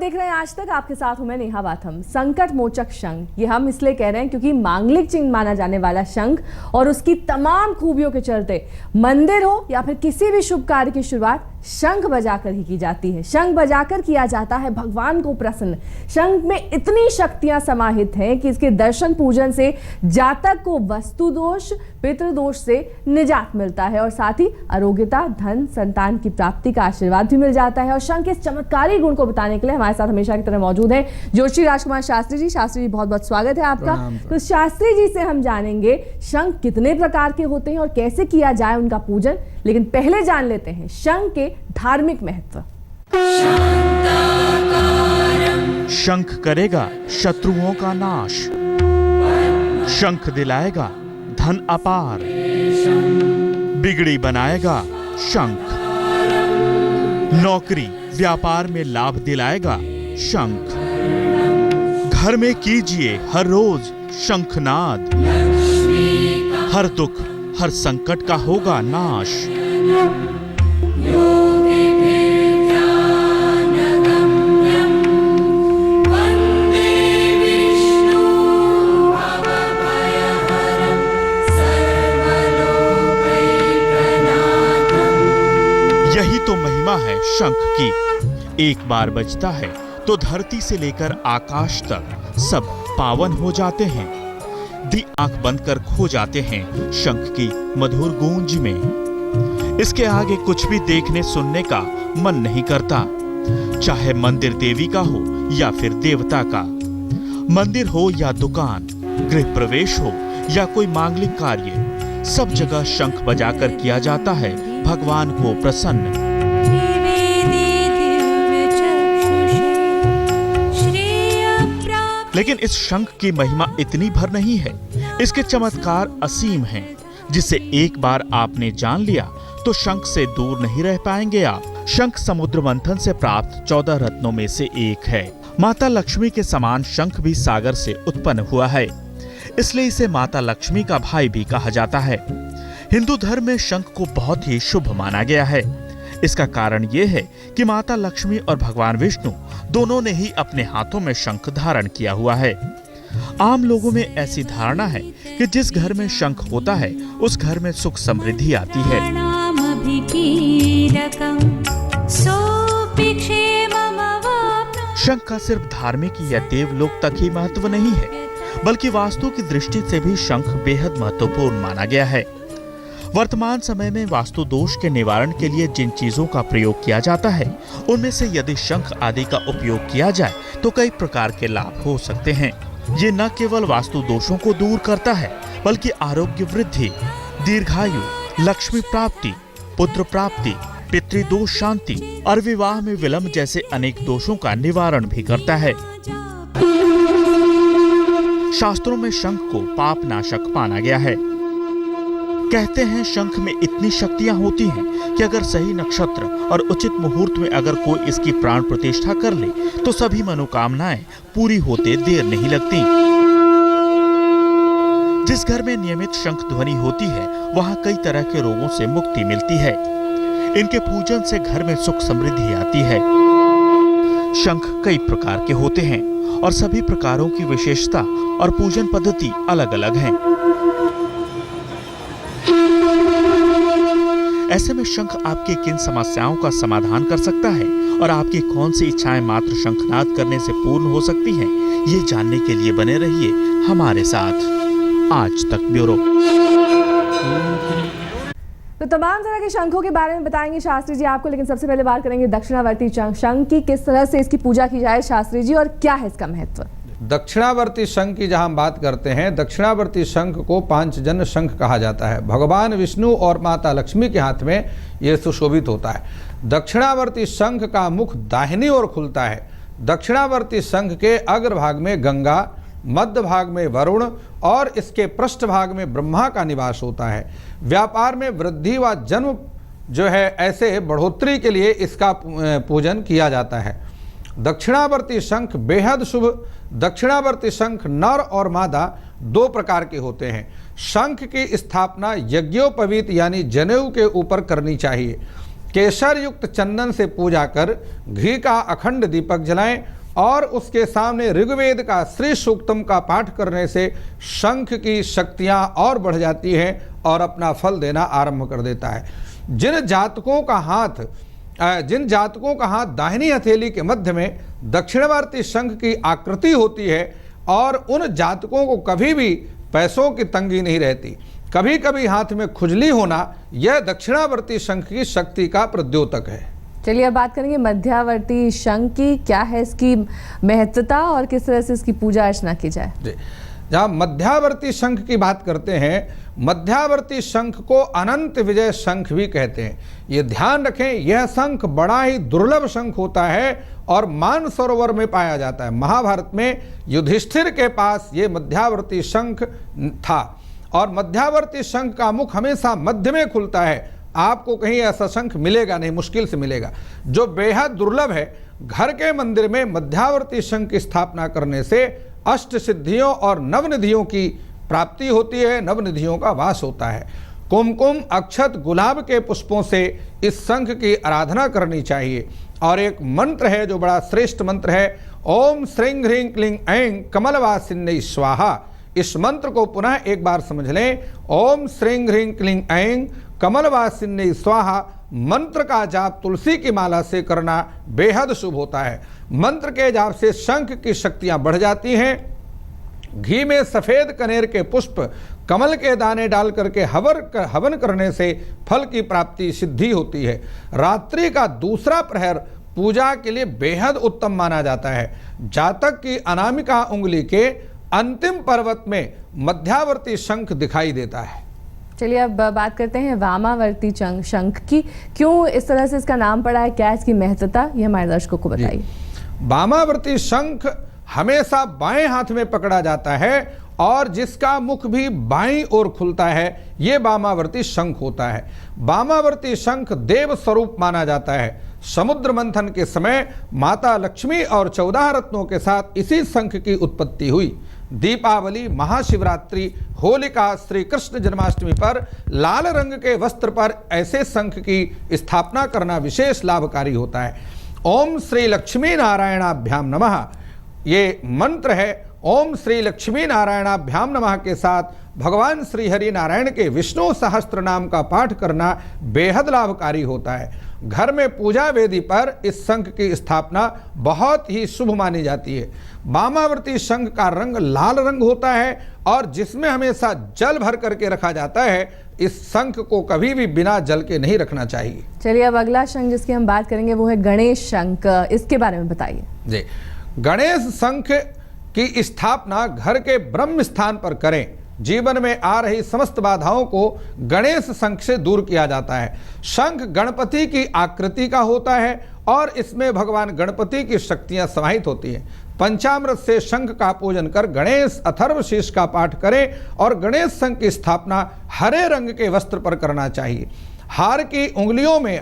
देख रहे हैं आज तक, आपके साथ हूं मैं नेहा बाथम। संकट मोचक शंख, ये हम इसलिए कह रहे हैं क्योंकि मांगलिक चिन्ह माना जाने वाला शंख और उसकी तमाम खूबियों के चलते मंदिर हो या फिर किसी भी शुभ कार्य की शुरुआत शंख बजाकर ही की जाती है। शंख बजाकर किया जाता है भगवान को प्रसन्न। शंख में इतनी शक्तियां समाहित हैं कि इसके दर्शन पूजन से जातक को वस्तु दोष, पितृदोष से निजात मिलता है और साथ ही आरोग्यता, धन, संतान की प्राप्ति का आशीर्वाद भी मिल जाता है। और शंख के इस चमत्कारी गुण को बताने के लिए हमारे साथ हमेशा की तरह मौजूद हैं जोशी राजकुमार शास्त्री जी। शास्त्री जी, बहुत बहुत स्वागत है आपका। तो शास्त्री जी से हम जानेंगे शंख कितने प्रकार के होते हैं और कैसे किया जाए उनका पूजन, लेकिन पहले जान लेते हैं शंख के धार्मिक महत्व। शंख करेगा शत्रुओं का नाश, शंख दिलाएगा धन अपार, बिगड़ी बनाएगा शंख, नौकरी व्यापार में लाभ दिलाएगा शंख, घर में कीजिए हर रोज शंखनाद, हर दुख हर संकट का होगा नाश। यही तो महिमा है शंख की। एक बार बजता है तो धरती से लेकर आकाश तक सब पावन हो जाते हैं। दी आंख बंद कर खो जाते हैं शंख की मधुर गूंज में। इसके आगे कुछ भी देखने सुनने का मन नहीं करता, चाहे मंदिर देवी का हो या फिर देवता का, मंदिर हो या दुकान, गृह प्रवेश हो या कोई मांगलिक कार्य, सब जगह शंख बजाकर किया जाता है भगवान को प्रसन्न। लेकिन इस शंख की महिमा इतनी भर नहीं है, इसके चमत्कार असीम हैं, जिसे एक बार आपने जान लिया तो शंख से दूर नहीं रह पाएंगे आप। शंख समुद्र मंथन से प्राप्त 14 रत्नों में से एक है। माता लक्ष्मी के समान शंख भी सागर से उत्पन्न हुआ है, इसलिए इसे माता लक्ष्मी का भाई भी कहा जाता है। हिंदू धर्म में शंख को बहुत ही शुभ माना गया है। इसका कारण ये है कि माता लक्ष्मी और भगवान विष्णु दोनों ने ही अपने हाथों में शंख धारण किया हुआ है। आम लोगों में ऐसी धारणा है कि जिस घर में शंख होता है उस घर में सुख समृद्धि आती है। शंख का सिर्फ धार्मिक या देवलोक तक ही महत्व नहीं है, बल्कि वास्तु की दृष्टि से भी शंख बेहद महत्वपूर्ण माना गया है। वर्तमान समय में वास्तु दोष के निवारण के लिए जिन चीजों का प्रयोग किया जाता है, उनमें से यदि शंख आदि का उपयोग किया जाए तो कई प्रकार के लाभ हो सकते हैं। ये न केवल वास्तु दोषों को दूर करता है, बल्कि आरोग्य वृद्धि, दीर्घायु, लक्ष्मी प्राप्ति, पुत्र प्राप्ति, पितृदोष शांति और विवाह में विलंब जैसे अनेक दोषों का निवारण भी करता है। शास्त्रों में शंख को पाप नाशक माना गया है। कहते हैं शंख में इतनी शक्तियां होती हैं कि अगर सही नक्षत्र और उचित मुहूर्त में अगर कोई इसकी प्राण प्रतिष्ठा कर ले तो सभी मनोकामनाएं पूरी होते देर नहीं लगती। जिस घर में नियमित शंख ध्वनि होती है वहां कई तरह के रोगों से मुक्ति मिलती है। इनके पूजन से घर में सुख समृद्धि आती है। शंख कई प्रकार के होते हैं और सभी प्रकारों की विशेषता और पूजन पद्धति अलग अलग है। ऐसे में शंख आपकी किन समस्याओं का समाधान कर सकता है और आपकी कौन सी इच्छाएं मात्र शंखनाद करने से पूर्ण हो सकती हैं, ये जानने के लिए बने रहिए हमारे साथ। आज तक ब्यूरो। तो तमाम तरह के शंखों के बारे में बताएंगे शास्त्री जी आपको, लेकिन सबसे पहले बात करेंगे दक्षिणावर्ती शंख की। किस तरह से इसकी पूजा की जाए शास्त्री जी, और क्या है इसका महत्व? दक्षिणावर्ती शंख की जहां हम बात करते हैं, दक्षिणावर्ती शंख को पांचजन्य शंख कहा जाता है। भगवान विष्णु और माता लक्ष्मी के हाथ में यह सुशोभित होता है। दक्षिणावर्ती शंख का मुख दाहिनी ओर खुलता है। दक्षिणावर्ती शंख के अग्रभाग में गंगा, मध्य भाग में वरुण और इसके पृष्ठ भाग में ब्रह्मा का निवास होता है। व्यापार में वृद्धि व जन्म जो है ऐसे बढ़ोतरी के लिए इसका पूजन किया जाता है। दक्षिणावर्ती शंख बेहद शुभ। दक्षिणावर्ती शंख नर और मादा दो प्रकार के होते हैं। शंख की स्थापना यज्ञोपवीत यानी जनेऊ के ऊपर करनी चाहिए। केसर युक्त चंदन से पूजा कर घी का अखंड दीपक जलाएं और उसके सामने ऋग्वेद का श्री सूक्तम का पाठ करने से शंख की शक्तियां और बढ़ जाती हैं और अपना फल देना आरंभ कर देता है। जिन जातकों का हाथ दाहिनी हथेली के मध्य में दक्षिणवर्ती शंख की आकृति होती है और उन जातकों को कभी भी पैसों की तंगी नहीं रहती, कभी कभी हाथ में खुजली होना, यह दक्षिणावर्ती शंख की शक्ति का प्रद्योतक है। चलिए अब बात करेंगे मध्यावर्ती शंख की। क्या है इसकी महत्वता और किस तरह से इसकी पूजा अर्चना की जाए? जी, जहाँ मध्यावर्ती शंख की बात करते हैं, मध्यावर्ती शंख को अनंत विजय शंख भी कहते हैं। ये ध्यान रखें, यह शंख बड़ा ही दुर्लभ शंख होता है और मानसरोवर में पाया जाता है। महाभारत में युधिष्ठिर के पास ये मध्यावर्ती शंख था और मध्यावर्ती शंख का मुख हमेशा मध्य में खुलता है। आपको कहीं ऐसा शंख मिलेगा नहीं, मुश्किल से मिलेगा, जो बेहद दुर्लभ है। घर के मंदिर में मध्यावर्ती शंख की स्थापना करने से अष्ट सिद्धियों और नवनिधियों की प्राप्ति होती है, नवनिधियों का वास होता है। कुमकुम, अक्षत, गुलाब के पुष्पों से इस शंख की आराधना करनी चाहिए। और एक मंत्र है जो बड़ा श्रेष्ठ मंत्र है, ओम श्रीं ह्रीं क्लीं ऐं कमलवासिन्यै स्वाहा। इस मंत्र को पुनः एक बार समझ लें, ओम श्रीं ह्रीं क्लीं ऐं कमलवासिन्यै स्वाहा। मंत्र का जाप तुलसी की माला से करना बेहद शुभ होता है। मंत्र के जाप से शंख की शक्तियां बढ़ जाती हैं। घी में सफेद कनेर के पुष्प, कमल के दाने डाल करके हवन करने से फल की प्राप्ति सिद्धि होती है। रात्रि का दूसरा प्रहर पूजा के लिए बेहद उत्तम माना जाता है। जातक की अनामिका उंगली के अंतिम पर्वत में मध्यावर्ती शंख दिखाई देता है। चलिए अब बात करते हैं वामावर्ती शंख की। क्यों इस तरह से इसका नाम पड़ा है, क्या है इसकी महत्वता, ये हमारे दर्शकों को बताइए। वामावर्ती शंख हमेशा बाएं हाथ में पकड़ा जाता है और जिसका मुख भी बाईं ओर खुलता है, ये वामावर्ती शंख होता है। वामावर्ती शंख देव स्वरूप माना जाता है। समुद्र मंथन के समय माता लक्ष्मी और 14 रत्नों के साथ इसी शंख की उत्पत्ति हुई। दीपावली, महाशिवरात्रि, होलिका, श्री कृष्ण जन्माष्टमी पर लाल रंग के वस्त्र पर ऐसे शंख की स्थापना करना विशेष लाभकारी होता है। ओम श्री लक्ष्मी नारायणाभ्याम नमः, ये मंत्र है। ओम श्री लक्ष्मी नारायणाभ्याम नमः के साथ भगवान श्री हरि नारायण के विष्णु सहस्त्र नाम का पाठ करना बेहद लाभकारी होता है। घर में पूजा वेदी पर इस शंख की स्थापना बहुत ही शुभ मानी जाती है। वामावर्ती शंख का रंग लाल रंग होता है और जिसमें हमेशा जल भर करके रखा जाता है। इस शंख को कभी भी बिना जल के नहीं रखना चाहिए। चलिए अब अगला शंख जिसकी हम बात करेंगे वो है गणेश शंख। इसके बारे में बताइए। जी, गणेश शंख की स्थापना घर के ब्रह्म स्थान पर करें। जीवन में आ रही समस्त बाधाओं को गणेश शंख से दूर किया जाता है। शंख गणपति की आकृति का होता है और इसमें भगवान गणपति की शक्तियां समाहित होती हैं। पंचामृत से शंख का पूजन कर गणेश अथर्वशीष का पाठ करें और गणेश शंख की स्थापना हरे रंग के वस्त्र पर करना चाहिए। हार की उंगलियों में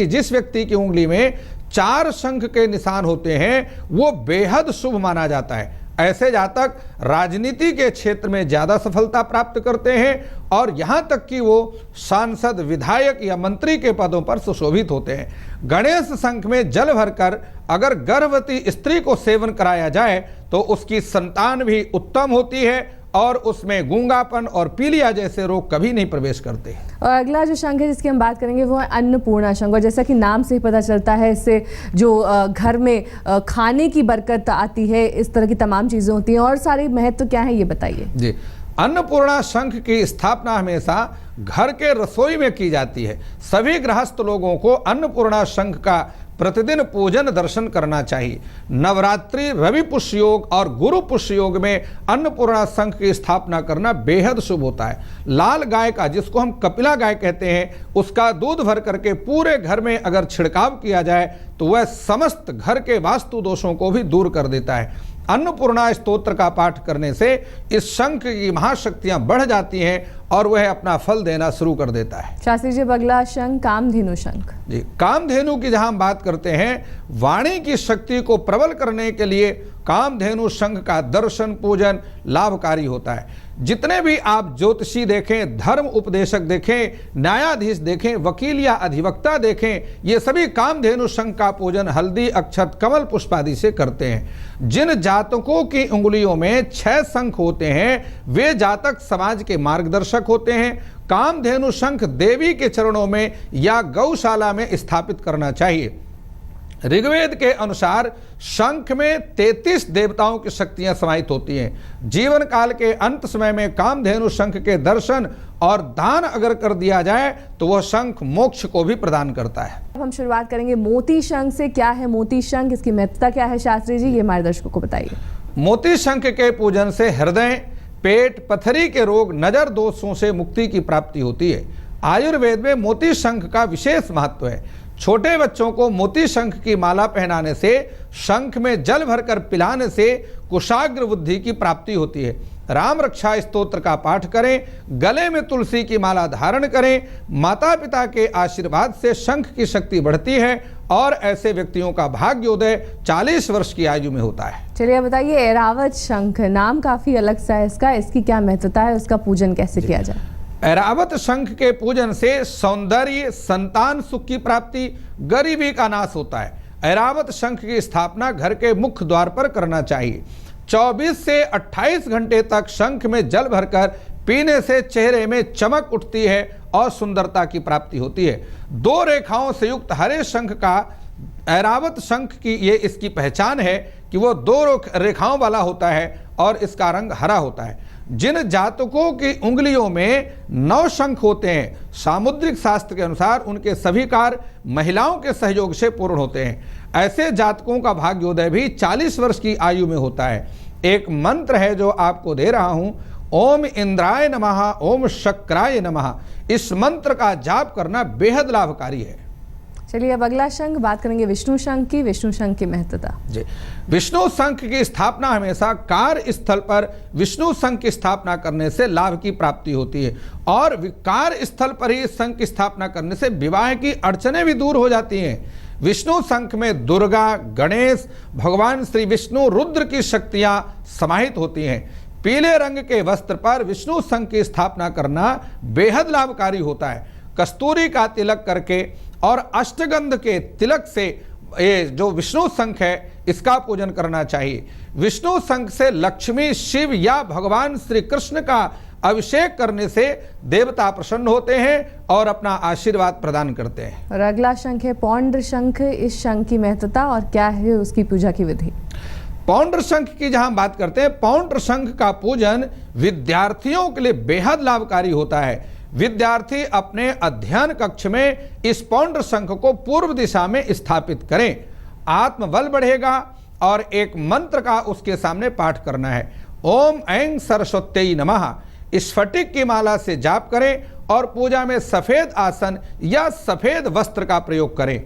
जिस व्यक्ति की उंगली में 4 शंख के निशान होते हैं वो बेहद शुभ माना जाता है। ऐसे जातक राजनीति के क्षेत्र में ज्यादा सफलता प्राप्त करते हैं और यहां तक कि वो सांसद, विधायक या मंत्री के पदों पर सुशोभित होते हैं। गणेश शंख में जल भरकर अगर गर्भवती स्त्री को सेवन कराया जाए तो उसकी संतान भी उत्तम होती है और उसमें गूंगापन और पीलिया जैसे रोग कभी नहीं प्रवेश करते। और अगला जो शंख है जिसकी हम बात करेंगे वो है अन्नपूर्णा शंख। और जैसा कि नाम से ही पता चलता है, इससे जो घर में खाने की बरकत आती है, इस तरह की तमाम चीजें होती हैं। और सारी महत्व क्या है ये बताइए। जी, अन्नपूर्णा शंख की स्थापना हमेशा घर के रसोई में की जाती है। सभी गृहस्थ लोगों को अन्नपूर्णा शंख का प्रतिदिन पूजन दर्शन करना चाहिए। नवरात्रि, रवि पुष्य योग और गुरु पुष्य योग में अन्नपूर्णा शंख की स्थापना करना बेहद शुभ होता है। लाल गाय का, जिसको हम कपिला गाय कहते हैं, उसका दूध भर करके पूरे घर में अगर छिड़काव किया जाए तो वह समस्त घर के वास्तु दोषों को भी दूर कर देता है। अन्नपूर्णा स्तोत्र का पाठ करने से इस शंख की महाशक्तियां बढ़ जाती हैं और वह अपना फल देना शुरू कर देता है। शास्त्री जी, अगला शंख कामधेनु शंख। जी, कामधेनु की जहां हम बात करते हैं, वाणी की शक्ति को प्रबल करने के लिए कामधेनु शंख का दर्शन पूजन लाभकारी होता है। जितने भी आप ज्योतिषी देखें, धर्म उपदेशक देखें, न्यायाधीश देखें, वकील या अधिवक्ता देखें, ये सभी कामधेनु शंख का पूजन हल्दी, अक्षत, कमल पुष्प आदि से करते हैं। जिन जातकों की उंगलियों में 6 शंख होते हैं वे जातक समाज के मार्गदर्शक होते हैं। कामधेनु शंख देवी के चरणों में या गौशाला में स्थापित करना चाहिए। ऋग्वेद के अनुसार शंख में 33 देवताओं की शक्तियां समाहित होती हैं। जीवन काल के अंत समय में कामधेनु शंख के दर्शन और दान अगर कर दिया जाए तो वह शंख मोक्ष को भी प्रदान करता है। अब हम शुरुआत करेंगे मोती शंख से। क्या है मोती शंख, इसकी महत्ता क्या है शास्त्री जी, ये हमारे दर्शकों को बताइए। मोती शंख के पूजन से हृदय, पेट, पथरी के रोग, नजर दोषों से मुक्ति की प्राप्ति होती है। आयुर्वेद में मोती शंख का विशेष महत्व है। छोटे बच्चों को मोती शंख की माला पहनाने से, शंख में जल भरकर पिलाने से कुशाग्र बुद्धि की प्राप्ति होती है। राम रक्षा स्तोत्र का पाठ करें, गले में तुलसी की माला धारण करें। माता पिता के आशीर्वाद से शंख की शक्ति बढ़ती है और ऐसे व्यक्तियों का भाग्योदय 40 वर्ष की आयु में होता है। चलिए बताइए, ऐरावत शंख, नाम काफी अलग सा है इसका, इसकी क्या महत्ता है, उसका पूजन कैसे किया जाए? ऐरावत शंख के पूजन से सौंदर्य, संतान सुख की प्राप्ति, गरीबी का नाश होता है। ऐरावत शंख की स्थापना घर के मुख्य द्वार पर करना चाहिए। 24 से 28 घंटे तक शंख में जल भरकर पीने से चेहरे में चमक उठती है और सुंदरता की प्राप्ति होती है। 2 रेखाओं से युक्त हरे शंख का, ऐरावत शंख की ये इसकी पहचान है कि वो 2 रेखाओं वाला होता है और इसका रंग हरा होता है। जिन जातकों की उंगलियों में 9 शंख होते हैं, सामुद्रिक शास्त्र के अनुसार उनके सभी कार्य महिलाओं के सहयोग से पूर्ण होते हैं। ऐसे जातकों का भाग्योदय भी 40 वर्ष की आयु में होता है। एक मंत्र है जो आपको दे रहा हूं, ओम इंद्राय नमः, ओम शक्राय नमः। इस मंत्र का जाप करना बेहद लाभकारी है। चलिए अब अगला शंख बात करेंगे विष्णु शंख की। विष्णु शंख की महत्ता जी, विष्णु शंख की स्थापना हमेशा कार्य स्थल पर विष्णु शंख की स्थापना करने से लाभ की प्राप्ति होती है और कार्य स्थल पर ही शंख की स्थापना करने से विवाह की अड़चनें भी दूर हो जाती हैं। विष्णु शंख में दुर्गा, गणेश, भगवान श्री विष्णु, रुद्र की शक्तियां समाहित होती हैं। पीले रंग के वस्त्र पर विष्णु शंख की स्थापना करना बेहद लाभकारी होता है। कस्तूरी का तिलक करके और अष्टगंध के तिलक से ये जो विष्णु शंख है इसका पूजन करना चाहिए। विष्णु शंख से लक्ष्मी, शिव या भगवान श्री कृष्ण का अभिषेक करने से देवता प्रसन्न होते हैं और अपना आशीर्वाद प्रदान करते हैं। और अगला शंख है पौंड्र शंख। इस शंख की महत्ता और क्या है उसकी पूजा की विधि? पौंड्र शंख की जहां बात करते हैं, पौंड्र शंख का पूजन विद्यार्थियों के लिए बेहद लाभकारी होता है। विद्यार्थी अपने अध्ययन कक्ष में इस पौंड्र शंख को पूर्व दिशा में स्थापित करें। आत्मबल बढ़ेगा और एक मंत्र का उसके सामने पाठ करना है, ओम ऐं सरस्वत्यै नमः। स्फटिक की माला से जाप करें और पूजा में सफेद आसन या सफेद वस्त्र का प्रयोग करें।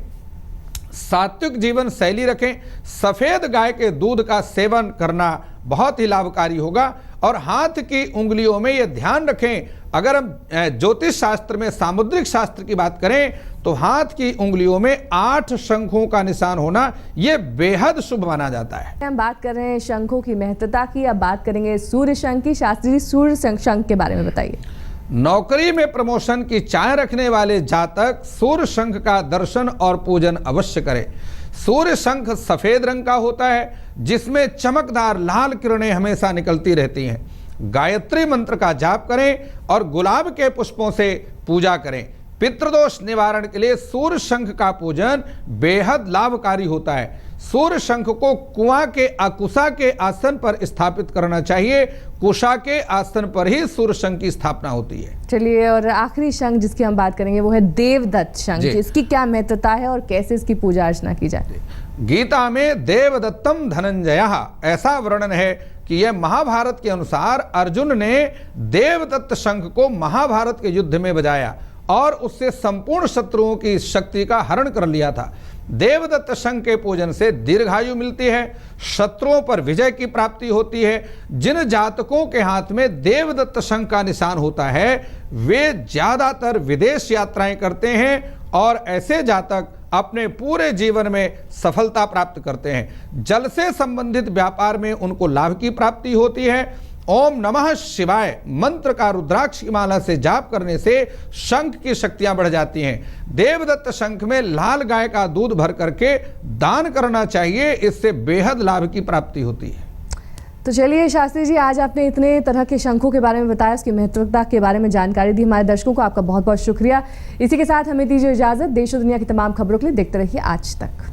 सात्विक जीवन शैली रखें। सफेद गाय के दूध का सेवन करना बहुत ही लाभकारी होगा। और हाथ की उंगलियों में यह ध्यान रखें, अगर हम ज्योतिष शास्त्र में सामुद्रिक शास्त्र की बात करें तो हाथ की उंगलियों में 8 शंखों का निशान होना यह बेहद शुभ माना जाता है। हम बात कर रहे हैं शंखों की महत्ता की, अब बात करेंगे सूर्य शंख की। शास्त्री जी, सूर्य शंख के बारे में बताइए। नौकरी में प्रमोशन की चाह रखने वाले जातक सूर्य शंख का दर्शन और पूजन अवश्य करें। सूर्य शंख सफेद रंग का होता है जिसमें चमकदार लाल किरणें हमेशा निकलती रहती हैं। गायत्री मंत्र का जाप करें और गुलाब के पुष्पों से पूजा करें। पितृदोष निवारण के लिए सूर्य शंख का पूजन बेहद लाभकारी होता है। सूर्य शंख को कुआं के अकुशा के आसन पर स्थापित करना चाहिए। कुशा के आसन पर ही सूर्य शंख की स्थापना होती है। चलिए, और आखिरी शंख जिसकी हम बात करेंगे वो है देवदत्त शंख। इसकी क्या महत्ता है और कैसे इसकी पूजा अर्चना की जाए? गीता में देवदत्तम धनंजयः ऐसा वर्णन है कि यह महाभारत के अनुसार अर्जुन ने देवदत्त शंख को महाभारत के युद्ध में बजाया और उससे संपूर्ण शत्रुओं की शक्ति का हरण कर लिया था। देवदत्त शंख के पूजन से दीर्घायु मिलती है, शत्रुओं पर विजय की प्राप्ति होती है। जिन जातकों के हाथ में देवदत्त शंख का निशान होता है वे ज्यादातर विदेश यात्राएं करते हैं और ऐसे जातक अपने पूरे जीवन में सफलता प्राप्त करते हैं। जल से संबंधित व्यापार में उनको लाभ की प्राप्ति होती है। ओम नमः शिवाय मंत्र का रुद्राक्ष की माला से जाप करने से शंख की शक्तियां बढ़ जाती हैं। देवदत्त शंख में लाल गाय का दूध भर करके दान करना चाहिए, इससे बेहद लाभ की प्राप्ति होती है। तो चलिए शास्त्री जी, आज आपने इतने तरह के शंखों के बारे में बताया, उसकी महत्वता के बारे में जानकारी दी हमारे दर्शकों को। आपका बहुत बहुत शुक्रिया। इसी के साथ हमें दीजिए इजाजत। देश और दुनिया की तमाम खबरों के लिए देखते रहिए आज तक।